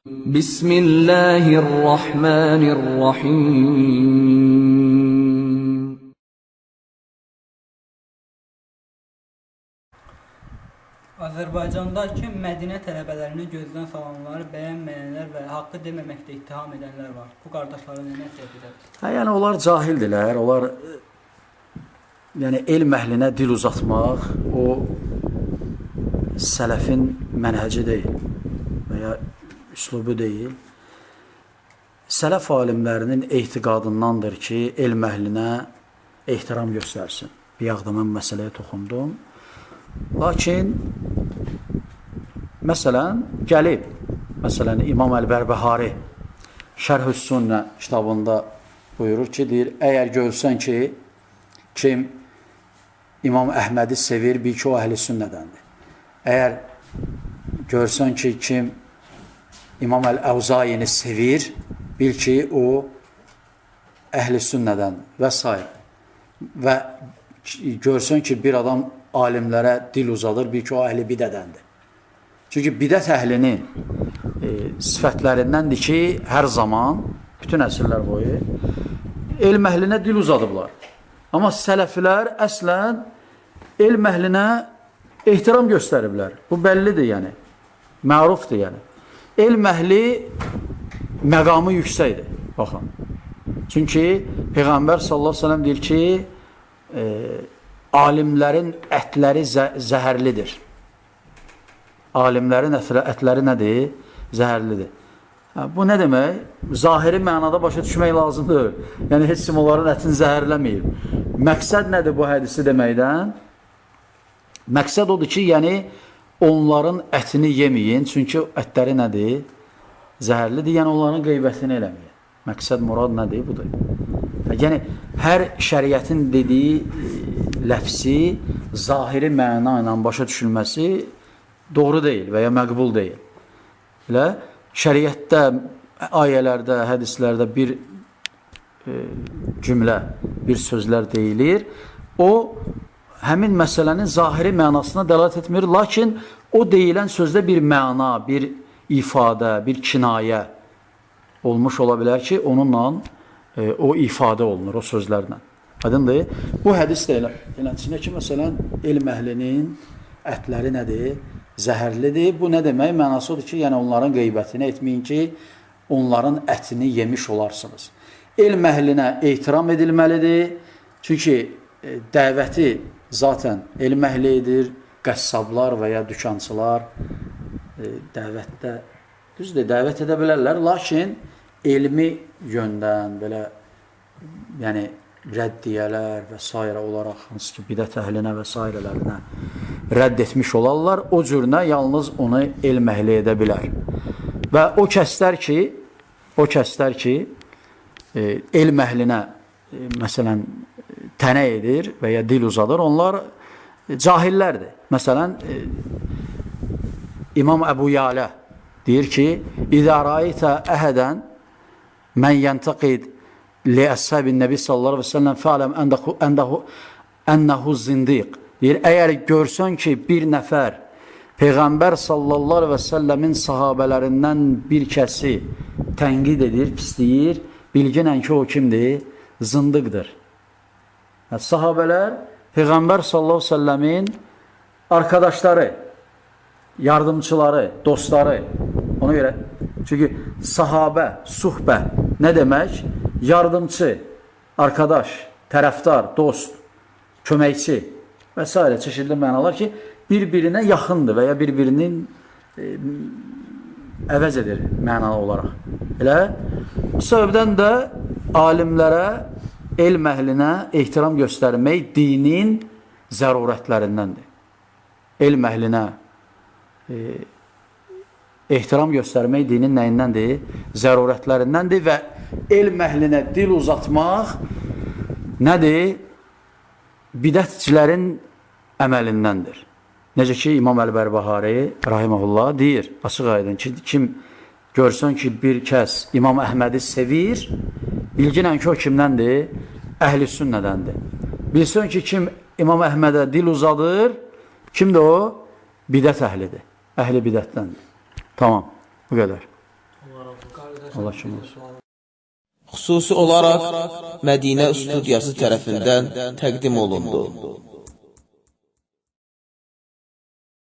Bismillahirrahmanirrahim. Azərbaycandakı Mədinə tələbələrini gözdən salanlar, bəyənməyənlər və haqqı deməməkdə ittiham edənlər var. Bu qardaşlara nə nəsihət edərsiniz? Yəni onlar cahildirlər. Onlar yəni elm əhlinə dil uzatmaq o sələfin mənhəci deyil və ya üslubu deyil. Sələf alimlərinin etiqadındandır ki, elm əhlinə ehtiram göstərsin. Bir yağda mən məsələyə toxundum. Lakin məsələn gəlib, məsələn İmam Əl-Bərbəhari Şərh-ü Sünnə kitabında buyurur ki, deyir, əgər görsən ki, kim İmam Əhmədi sevir, bil ki, o əhl-i sünnədəndir. Əgər görsən ki, kim İmam Əl-Əvzayini sevir, bil ki, o əhl-i sünnədən və s. Və görsən ki, bir adam alimlərə dil uzadır, bil ki, o əhl-i bidədəndir. Çünki bidət əhlinin sifətlərindəndir ki, hər zaman, bütün əsrlər boyu, elm əhlinə dil uzadıblar. Amma sələflər əslən elm əhlinə ehtiram göstəriblər. Bu bəllidir, yəni. Mərufdur, yəni. Elm əhli məqamı yüksəkdir. Baxın. Çünki Peyğəmbər sallallahu əleyhi və səlləm deyir ki, alimlərin ətləri zəhərlidir. Alimlərin ətləri nədir? Zəhərlidir. Bu nə demək? Zahiri mənada başa düşmək lazımdır. Yəni, heç kim onların ətini zəhərləməyib. Məqsəd nədir bu hədisi deməkdən? Məqsəd odur ki, yəni, onların ətini yeməyin. Çünki ətləri nədir? Zəhərlidir. Yəni, onların qeybətini eləməyin. Məqsəd, murad nədir? Budur. Yəni, hər şəriətin dediyi ləfsi, zahiri məna ilə başa düşülməsi doğru deyil və ya məqbul deyil. Elə şəriətdə, ayələrdə, hədislərdə bir cümlə, bir sözlər deyilir. O, həmin məsələnin zahiri mənasına dəlalət etmir, lakin o deyilən sözdə bir məna, bir ifadə, bir kinayə olmuş ola bilər ki, onunla o ifadə olunur, o sözlərlə. Aydındır? Bu hədis də eləçinə ki, məsələn, elm əhlinin ətləri nədir? Zəhərlidir. Bu nə demək? Mənası odur ki, yəni onların qeybətini etməyin ki, onların ətini yemiş olarsınız. Elm əhlinə ehtiram edilməlidir. Çünki dəvəti zaten elm əhli edir, qəssablar və ya dükançılar dəvətdə, düzdür, dəvət edə bilərlər, lakin elmi yöndən, belə, yəni, rəddiyələr və s. olaraq, hansı ki, bidət əhlinə və s.lərinə rədd etmiş olarlar, o cürünə yalnız onu elm əhli edə bilər. Və o kəslər ki, elm əhlinə, məsələn, tənə edir və ya dil uzadır, onlar cahillərdir. Məsələn, İmam Əbu Yalə deyir ki, İzə rəaytə əhədən mən yəntəqid li-əshəbin nəbi sallallahu aleyhi və səlləm fələm ənəhu zindiq. Deyir, əgər görsən ki, bir nəfər Peyğəmbər sallallahu aleyhi və səlləmin sahabələrindən bir kəsi tənqid edir, pisləyir, bilginən ki, o kimdir? Zındıqdır. Sahabələr Peyğəmbər sallallahu aleyhi və səlləmin arkadaşları, yardımçıları, dostları. Ona görə, çünki sahabə, suhbə nə demək? Yardımçı, arkadaş, tərəfdar, dost, köməkçi və s. çeşidli mənalar ki, bir-birinə yaxındır və ya bir-birinin əvəz edir məna olaraq. Elə, bu səbəbdən də alimlərə, elm əhlinə ehtiram göstərmək dinin zərurətlərindəndir. Elm əhlinə ehtiram göstərmək dinin nəyindəndir? Zərurətlərindəndir və elm əhlinə dil uzatmaq nədir? Bidətçilərin əməlindəndir. Necə ki, İmam Əl-Bərbəhari rahiməhullah deyir, açıq aydın ki, kim görsən ki, bir kəs İmam Əhmədi sevir, bilginən ki, o kimdəndir? Əhl-i sünnədəndir. Bilsən ki, kim İmam Əhmədə dil uzadır, kimdir o? Bidət əhlidir. Əhli bidətdəndir. Tamam, bu qədər. Allah şükür olsun. Xüsusi olaraq Mədinə studiyası tərəfindən təqdim olundu.